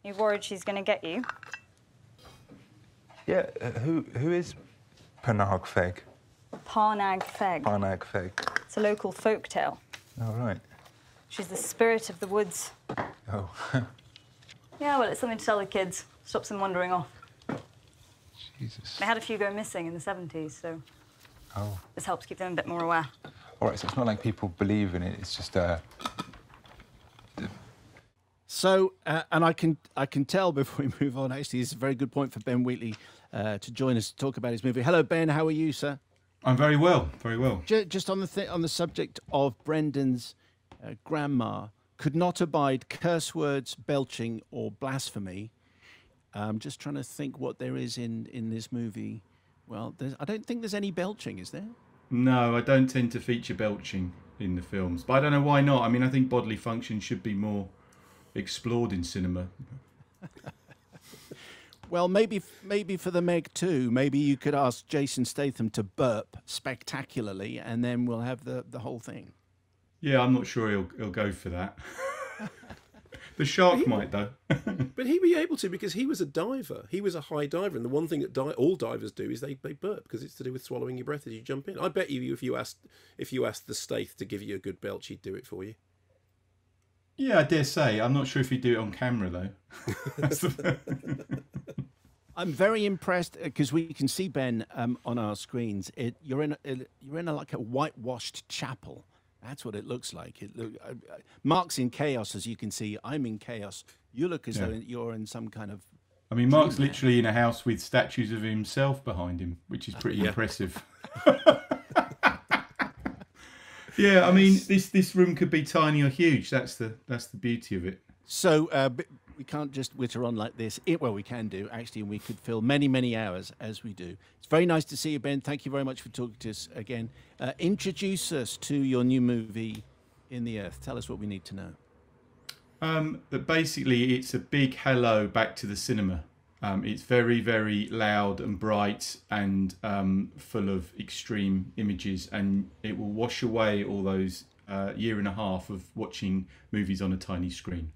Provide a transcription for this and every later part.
You worried she's going to get you? Yeah, who is Panag Feg? Parnag Feg. Panag Feg. It's a local folk tale. Oh, right. She's the spirit of the woods. Oh. Yeah, well, it's something to tell the kids. Stops them wandering off. Jesus. They had a few go missing in the 70s, so Oh. this helps keep them a bit more aware. All right, so it's not like people believe in it, it's just... So, and I can tell before we move on, actually, it's a very good point for Ben Wheatley to join us to talk about his movie. Hello, Ben, how are you, sir? I'm very well, very well. Just on the subject of Brendan's grandma, could not abide curse words, belching or blasphemy. I'm just trying to think what there is in this movie. Well, I don't think there's any belching, is there? No, I don't tend to feature belching in the films, but I don't know why not. I mean, I think bodily function should be more explored in cinema. Well, maybe for the Meg 2, maybe you could ask Jason Statham to burp spectacularly, and then we'll have the whole thing. Yeah, I'm not sure he'll go for that. The shark might, though. But he'd be able to, because he was a diver. He was a high diver, and the one thing that all divers do is they burp, because it's to do with swallowing your breath as you jump in. I bet you if you asked the Stath to give you a good belch, he'd do it for you. Yeah, I dare say. I'm not sure if he'd do it on camera, though. I'm very impressed because we can see Ben on our screens. You're in like a whitewashed chapel. That's what it looks like. Mark's in chaos, as you can see. I'm in chaos. You look as though you're in some kind of... I mean, Mark's literally in a house with statues of himself behind him, which is pretty impressive. Yeah, I mean, this room could be tiny or huge. That's the beauty of it. So we can't just witter on like this. Well, we can do, actually, and we could fill many, many hours as we do. It's very nice to see you, Ben. Thank you very much for talking to us again. Introduce us to your new movie, In the Earth. Tell us what we need to know. But basically, it's a big hello back to the cinema. It's very, very loud and bright and full of extreme images, and it will wash away all those year and a half of watching movies on a tiny screen.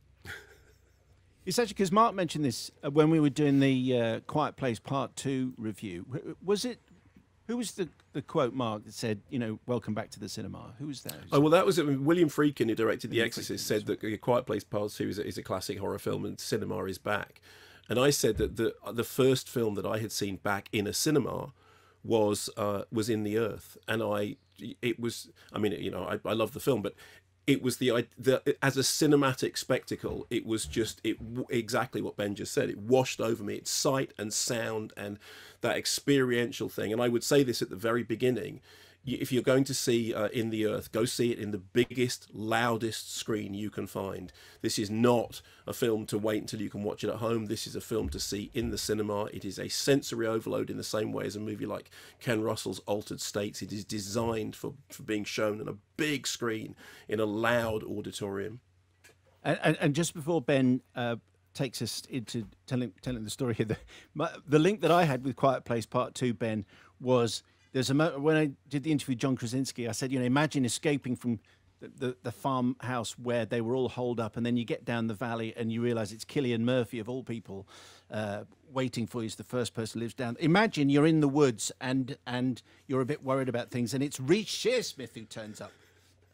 It's actually because Mark mentioned this when we were doing the Quiet Place Part 2 review. Who was the quote, Mark, that said, welcome back to the cinema? Who was that? Oh, well, that was William Friedkin, who directed The Exorcist, said that Quiet Place Part 2 is a classic horror film and cinema is back. And I said that the first film that I had seen back in a cinema was In the Earth, and I love the film, but it was as a cinematic spectacle, it was just exactly what Ben just said. It washed over me. It's sight and sound and that experiential thing. And I would say this at the very beginning. If you're going to see In the Earth, go see it in the biggest, loudest screen you can find. This is not a film to wait until you can watch it at home. This is a film to see in the cinema. It is a sensory overload in the same way as a movie like Ken Russell's Altered States. It is designed for being shown on a big screen in a loud auditorium. And just before Ben takes us into telling the story here, the link that I had with Quiet Place Part 2, Ben, was... when I did the interview with John Krasinski, I said, imagine escaping from the farmhouse where they were all holed up, and then you get down the valley and you realise it's Cillian Murphy, of all people, waiting for you as the first person who lives down. Imagine you're in the woods and you're a bit worried about things, and it's Reece Shearsmith who turns up.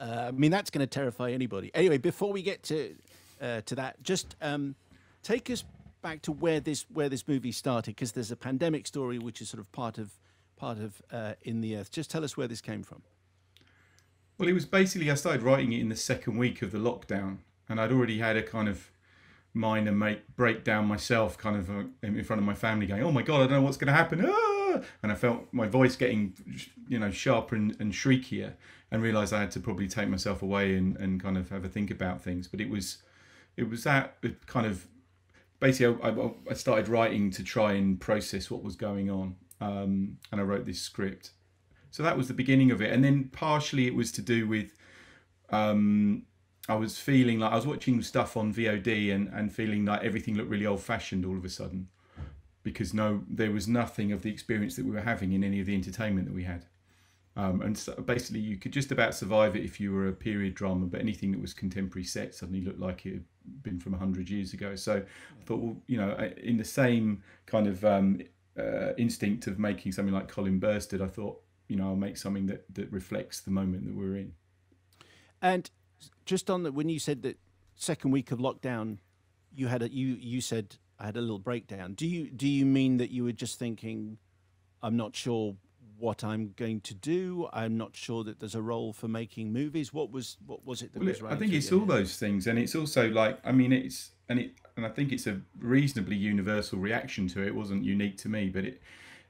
I mean, that's going to terrify anybody. Anyway, before we get to that, just take us back to where this movie started, because there's a pandemic story which is sort of part of In the Earth. Just tell us where this came from. Well, it was basically, I started writing it in the second week of the lockdown, and I'd already had a kind of minor breakdown myself, kind of in front of my family, going, "Oh my God, I don't know what's going to happen!" Ah! And I felt my voice getting, sharper and shriekier, and realised I had to probably take myself away and kind of have a think about things. But it was that kind of basically I started writing to try and process what was going on. And I wrote this script. So that was the beginning of it. And then partially it was to do with, I was feeling like I was watching stuff on VOD and feeling like everything looked really old fashioned all of a sudden, because there was nothing of the experience that we were having in any of the entertainment that we had. And so basically, you could just about survive it if you were a period drama, but anything that was contemporary set suddenly looked like it had been from 100 years ago. So I thought, well, you know, in the same kind of instinct of making something like Colin Burstead, I thought, you know, I'll make something that reflects the moment that we're in. And just on when you said that second week of lockdown, you had you said I had a little breakdown. Do you mean that you were just thinking, I'm not sure what I'm going to do. I'm not sure that there's a role for making movies. What was it that was running I think through it's your all head? those things, and it's also like, I mean, and I think it's a reasonably universal reaction to it. It wasn't unique to me, but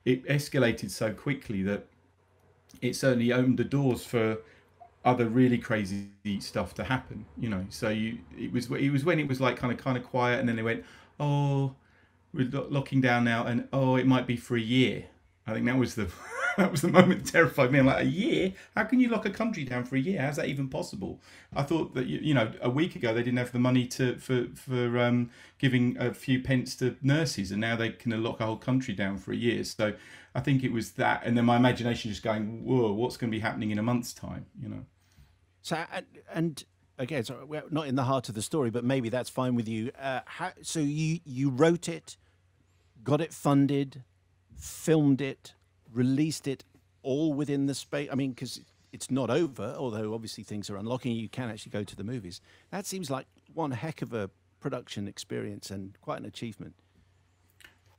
it escalated so quickly that it certainly opened the doors for other really crazy stuff to happen. You know, so it was when it was like kind of quiet, and then they went, oh, we're locking down now, and oh, it might be for a year. I think that was the that was the moment that terrified me. I'm like, a year? How can you lock a country down for a year? How's that even possible? I thought that, you know, a week ago they didn't have the money for giving a few pence to nurses, and now they can lock a whole country down for a year. So I think it was that, and then my imagination just going, whoa, what's going to be happening in a month's time? You know. So and again, so we're not in the heart of the story, but maybe that's fine with you. So you wrote it, got it funded, filmed it, released it all within the space. I mean, because it's not over, although obviously things are unlocking. You can actually go to the movies. That seems like one heck of a production experience and quite an achievement.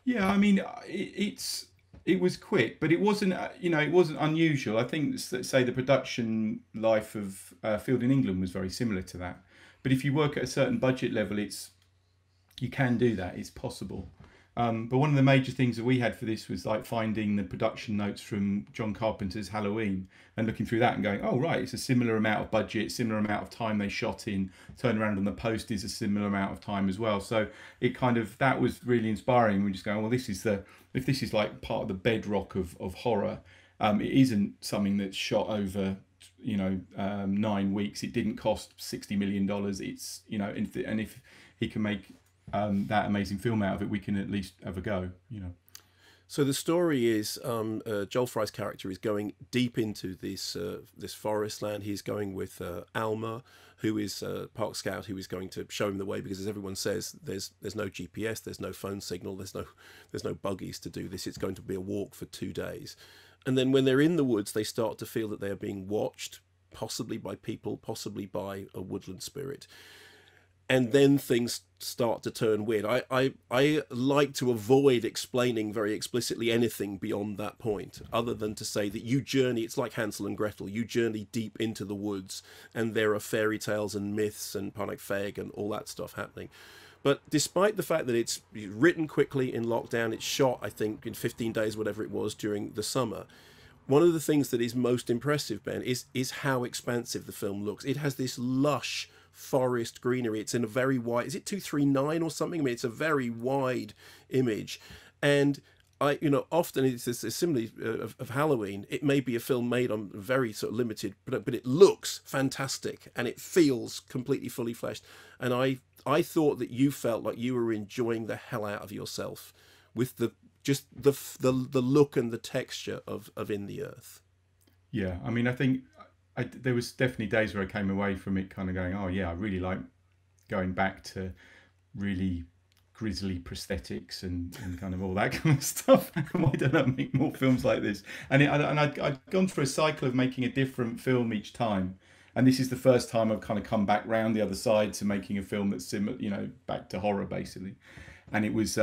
Yeah, I mean, it was quick, but it wasn't, you know, it wasn't unusual. I think, say, the production life of Field in England was very similar to that. But if you work at a certain budget level, you can do that. It's possible. But one of the major things that we had for this was like finding the production notes from John Carpenter's Halloween and looking through that and going, oh, right, it's a similar amount of budget, similar amount of time they shot in, turnaround on the post is a similar amount of time as well. So it kind of, that was really inspiring. We're just going, well, if this is like part of the bedrock of horror, it isn't something that's shot over, you know, 9 weeks. It didn't cost $60 million. It's, you know, and if he can make that amazing film out of it, we can at least have a go, you know. So the story is Joel Fry's character is going deep into this forest land. He's going with Alma, who is Park Scout, who is going to show him the way, because as everyone says, there's no GPS, there's no phone signal, there's no buggies to do this. It's going to be a walk for 2 days. And then when they're in the woods, they start to feel that they are being watched, possibly by people, possibly by a woodland spirit. And then things start to turn weird. I like to avoid explaining very explicitly anything beyond that point, other than to say that you journey, it's like Hansel and Gretel, you journey deep into the woods, and there are fairy tales and myths and Panic Feg and all that stuff happening. But despite the fact that it's written quickly in lockdown, it's shot, I think, in 15 days, whatever it was, during the summer. One of the things that is most impressive, Ben, is how expansive the film looks. It has this lush forest greenery. It's in a very wide, is it 239 or something? I mean, it's a very wide image. And I, you know, often it's a simile of Halloween. It may be a film made on very sort of limited, but it looks fantastic and it feels completely fully fleshed. And I thought that you felt like you were enjoying the hell out of yourself with the look and the texture of In the Earth. Yeah, I mean, I think there was definitely days where I came away from it kind of going, oh yeah, I really like going back to really grisly prosthetics and kind of all that kind of stuff. Why don't I make more films like this? And I'd gone through a cycle of making a different film each time. And this is the first time I've kind of come back round the other side to making a film that's similar, you know, back to horror basically. And it was,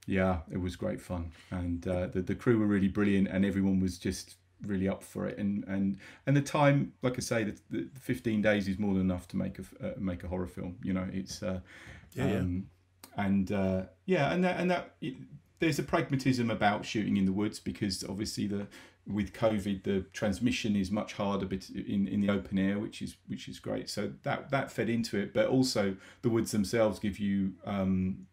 yeah, it was great fun. And the crew were really brilliant, and everyone was just really up for it. And the time, like I say, the 15 days is more than enough to make a horror film. You know, it's there's a pragmatism about shooting in the woods, because obviously with COVID the transmission is much harder in the open air, which is great. So that fed into it, but also the woods themselves give you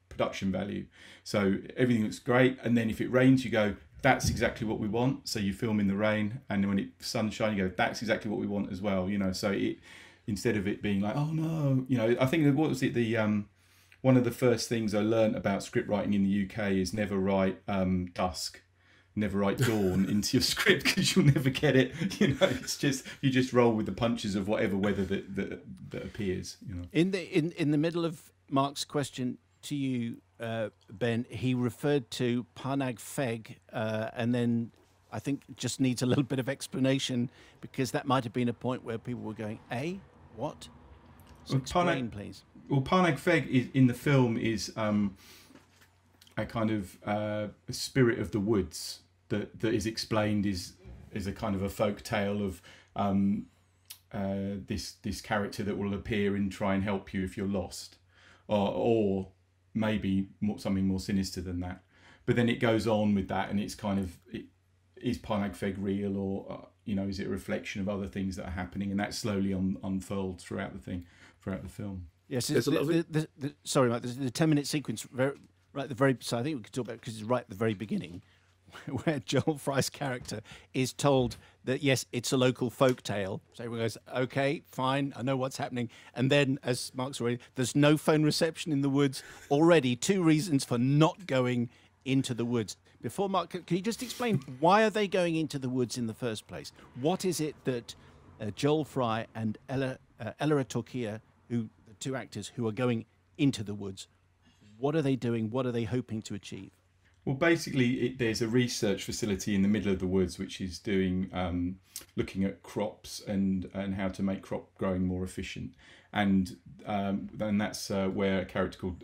production value. So everything looks great, and then if it rains, you go, that's exactly what we want. So you film in the rain, and when it's sunshine, you go, that's exactly what we want as well. You know, so it, instead of it being like, oh no, you know, I think what was it, one of the first things I learned about script writing in the UK is never write dusk, never write dawn into your script because you'll never get it. It's just you just roll with the punches of whatever weather that appears. In the middle of Mark's question to you, Ben, he referred to Panag Feg, and then I think just needs a little bit of explanation, because that might have been a point where people were going, what? So explain, please. Well, Panag Feg in the film is a kind of a spirit of the woods that is explained is a kind of a folk tale of this character that will appear and try and help you if you're lost, or maybe something more sinister than that. But then it goes on with that, and it's kind of, is Panag Feg real, or is it a reflection of other things that are happening, and that slowly unfolds throughout the film. Yes, sorry, Mike. The 10-minute sequence right at the very. So I think we could talk about it because it's right at the very beginning, where Joel Fry's character is told that yes, it's a local folk tale. So everyone goes, okay, fine, I know what's happening. And then, as Mark's already, there's no phone reception in the woods. Already 2 reasons for not going into the woods. Before Mark, can you just explain why are they going into the woods in the first place? What is it that Joel Fry and Ella Torquia, the 2 actors who are going into the woods, what are they doing? What are they hoping to achieve? Well, basically, there's a research facility in the middle of the woods which is doing looking at crops and how to make crop growing more efficient, and then that's where a character called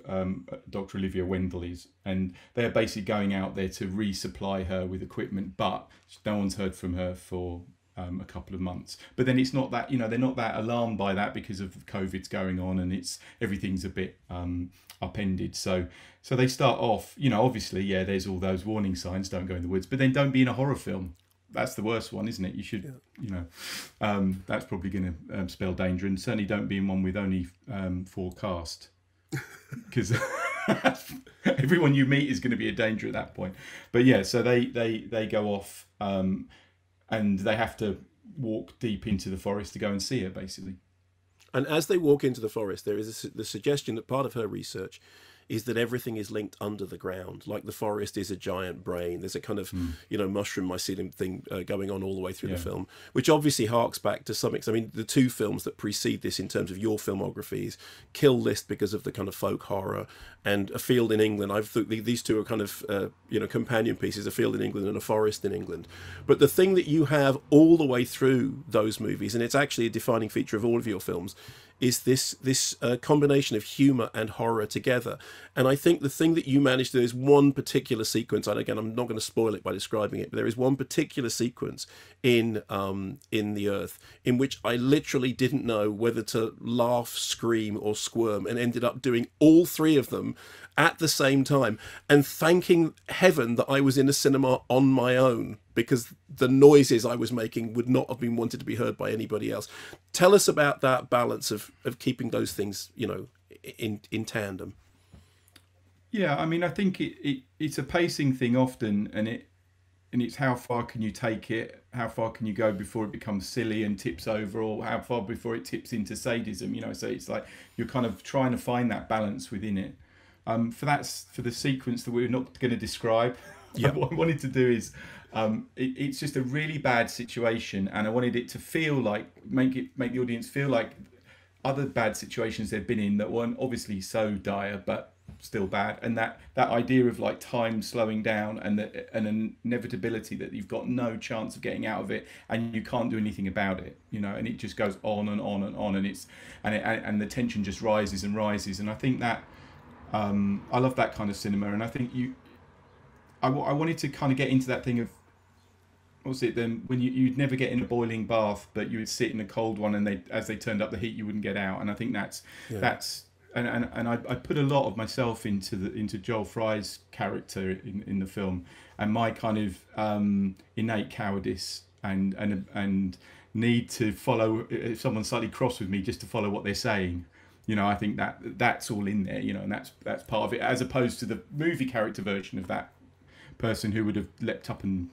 Dr. Olivia Wendell is, and they're basically going out there to resupply her with equipment, but no one's heard from her for a couple of months. But then it's not that, they're not that alarmed by that because of COVID's going on, and everything's a bit upended. So they start off, obviously, there's all those warning signs, don't go in the woods, but then don't be in a horror film. That's the worst one, isn't it? You should, that's probably going to spell danger, and certainly don't be in one with only 4 cast, because everyone you meet is going to be a danger at that point. But yeah, so they go off, and they have to walk deep into the forest to go and see her, basically. And as they walk into the forest, there is the suggestion that part of her research is that everything is linked under the ground, like the forest is a giant brain. There's a kind of, mushroom mycelium thing going on all the way through the film, which obviously harks back to some extent. I mean, the 2 films that precede this in terms of your filmographies, Kill List because of the kind of folk horror, and A Field in England. I thought these 2 are kind of, companion pieces, A Field in England and A Forest in England. But the thing that you have all the way through those movies, and it's actually a defining feature of all of your films, is this combination of humour and horror together. And I think the thing that you managed to do is one particular sequence, and again, I'm not going to spoil it by describing it, but there is one particular sequence in The Earth in which I literally didn't know whether to laugh, scream or squirm, and ended up doing all 3 of them at the same time, and thanking heaven that I was in a cinema on my own, because the noises I was making would not have been wanted to be heard by anybody else. Tell us about that balance of keeping those things, in tandem. Yeah, I mean, I think it's a pacing thing often, and it's how far can you take it, how far can you go before it becomes silly and tips over, or how far before it tips into sadism, so it's like you're kind of trying to find that balance within it. For the sequence that we're not going to describe, what I wanted to do is, it's just a really bad situation, and I wanted it to feel like, make the audience feel like other bad situations they've been in that weren't obviously so dire, but still bad, and that idea of like time slowing down and an inevitability that you've got no chance of getting out of it, and you can't do anything about it, and it just goes on and on and on, and the tension just rises and rises, and I think that I love that kind of cinema, and I think I wanted to kind of get into that thing of, what was it then, when you'd never get in a boiling bath, but you would sit in a cold one, and as they turned up the heat, you wouldn't get out. And I think that's and I put a lot of myself into Joel Fry's character in the film, and my kind of innate cowardice and need to follow, if someone's slightly cross with me, just to follow what they're saying. I think that's all in there, and that's part of it, as opposed to the movie character version of that person who would have leapt up and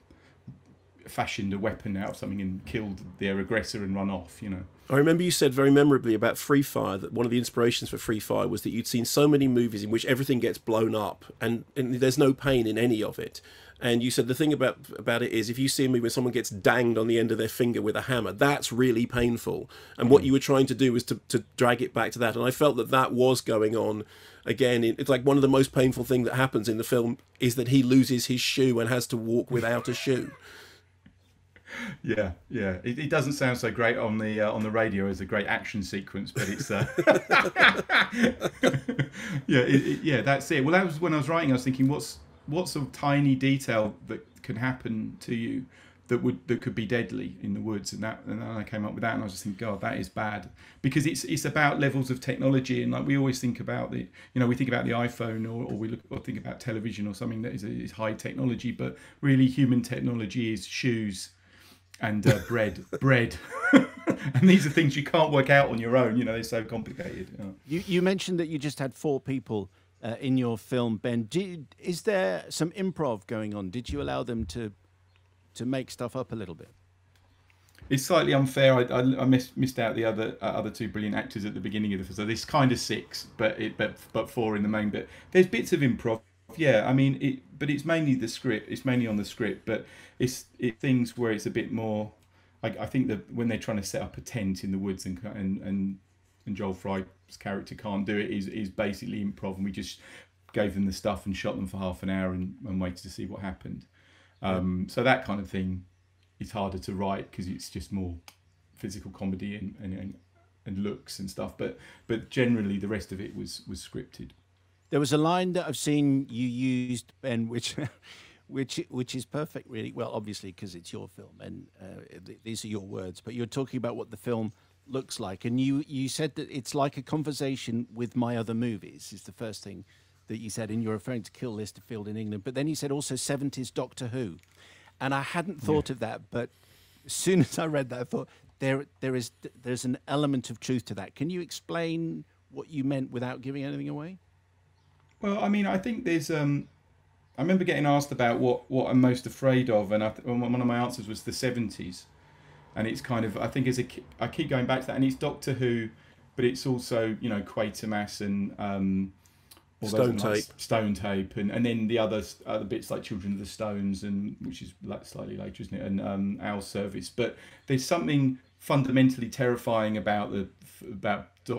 fashioned a weapon out of something and killed their aggressor and run off, you know. I remember you said very memorably about Free Fire that one of the inspirations for Free Fire was that you'd seen so many movies in which everything gets blown up and there's no pain in any of it. And you said the thing about it is if you see a movie where someone gets danged on the end of their finger with a hammer, that's really painful. And what you were trying to do was to drag it back to that. And I felt that was going on. Again, it's like one of the most painful things that happens in the film is that he loses his shoe and has to walk without a shoe. Yeah. It doesn't sound so great on the radio as a great action sequence, but it's yeah, that's it. Well, that was when I was writing. I was thinking, what sort of tiny detail that can happen to you that could be deadly in the woods, and then I came up with that, and I was just thinking, God, that is bad, because it's about levels of technology, and like we always think about we think about the iPhone or think about television or something that is high technology, but really human technology is shoes and bread. And these are things you can't work out on your own. You know, they're so complicated. You mentioned that you just had 4 people in your film, Ben. Is there some improv going on? Did you allow them to make stuff up a little bit? It's slightly unfair. I missed out the other 2 brilliant actors at the beginning of the film. So this kind of 6, but 4 in the main. But there's bits of improv. Yeah, I mean, but it's mainly the script. It's mainly on the script, but it's things where it's a bit more. I think that when they're trying to set up a tent in the woods and Joel Fry's character can't do it, is basically improv, and we just gave them the stuff and shot them for half an hour and waited to see what happened. So that kind of thing is harder to write because it's just more physical comedy and looks and stuff. But generally, the rest of it was scripted. There was a line that I've seen you used, Ben, which is perfect, really. Well, obviously, because it's your film and these are your words. But you're talking about what the film looks like, and you said that it's like a conversation with my other movies. Is the first thing that you said, and you're referring to Kill Listerfield in England. But then you said also 70s Doctor Who, and I hadn't thought of that. But as soon as I read that, I thought there's an element of truth to that. Can you explain what you meant without giving anything away? Well, I mean, I think there's. I remember getting asked about what I'm most afraid of, and one of my answers was the 70s, and it's kind of, I think I keep going back to that, and it's Doctor Who, but it's also Quatermass and Stone Tape, and then the other bits like Children of the Stones, and which is like slightly later, isn't it? And Our Service, but there's something fundamentally terrifying about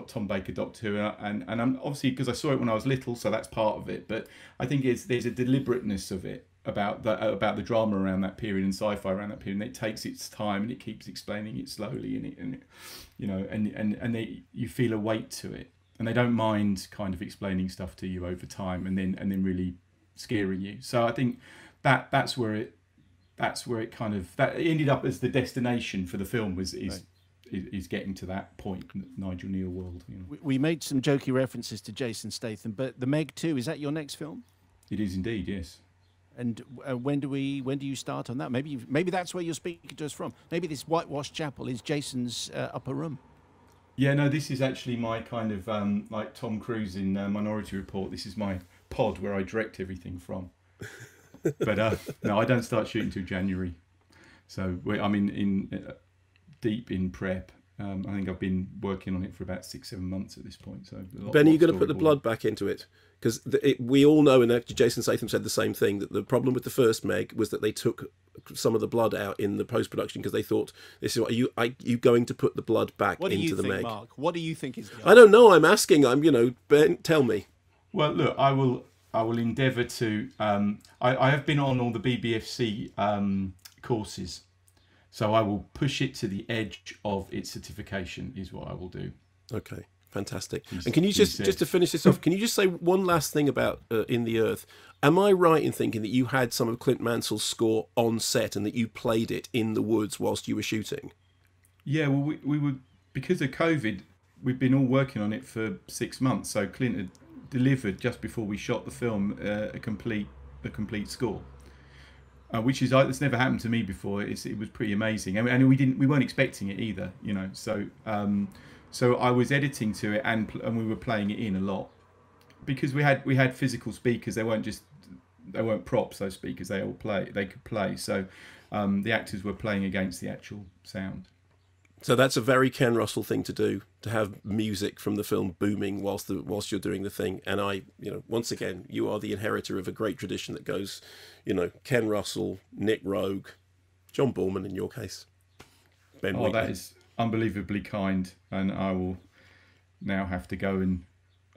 Tom Baker Doctor Who, and I'm obviously, because I saw it when I was little, so that's part of it. But I think there's a deliberateness of it about the drama around that period and sci-fi around that period, and it takes its time and it keeps explaining it slowly, and you feel a weight to it, and they don't mind kind of explaining stuff to you over time, and then really scaring you. So I think that's where it kind of that ended up as the destination for the film is getting to that point, Nigel Neal world. We made some jokey references to Jason Statham, but The Meg 2, is that your next film? It is indeed, yes. And when do you start on that? Maybe that's where you're speaking to us from. Maybe this whitewashed chapel is Jason's upper room. Yeah, no, this is actually my kind of like Tom Cruise in Minority Report. This is my pod where I direct everything from. But no, I don't start shooting till January. So I'm in deep in prep. I think I've been working on it for about 6-7 months at this point. So Ben, are you going to put the blood back into it? Because we all know, and actually Jason Statham said the same thing, that the problem with the first Meg was that they took some of the blood out in the post-production because they thought, "This is what are you going to put the blood back into the Meg?" Mark? What do you think is? I don't know. I'm asking. Ben, tell me. Well, look, I will endeavour to. I have been on all the BBFC courses, so I will push it to the edge of its certification. Is what I will do. Okay. Fantastic. And can you just to finish this off, can you just say one last thing about In the Earth? Am I right in thinking that you had some of Clint Mansell's score on set and that you played it in the woods whilst you were shooting? Yeah, well, we were, because of COVID, we've been all working on it for 6 months. So Clint had delivered just before we shot the film a complete score, which is it's never happened to me before. It was pretty amazing, and we weren't expecting it either, So. So I was editing to it, and we were playing it in a lot, because we had physical speakers. They weren't props. Those speakers, they could play. So the actors were playing against the actual sound. So that's a very Ken Russell thing to do, to have music from the film booming whilst you're doing the thing. And once again, you are the inheritor of a great tradition that goes, Ken Russell, Nick Rogue, John Borman in your case, Ben Wheatley. That is unbelievably kind, and I will now have to go and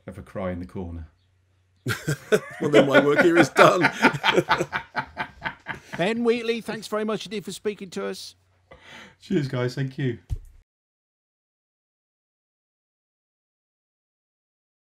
have a cry in the corner. Well, then my work here is done. Ben Wheatley, thanks very much indeed for speaking to us. Cheers, guys. Thank you.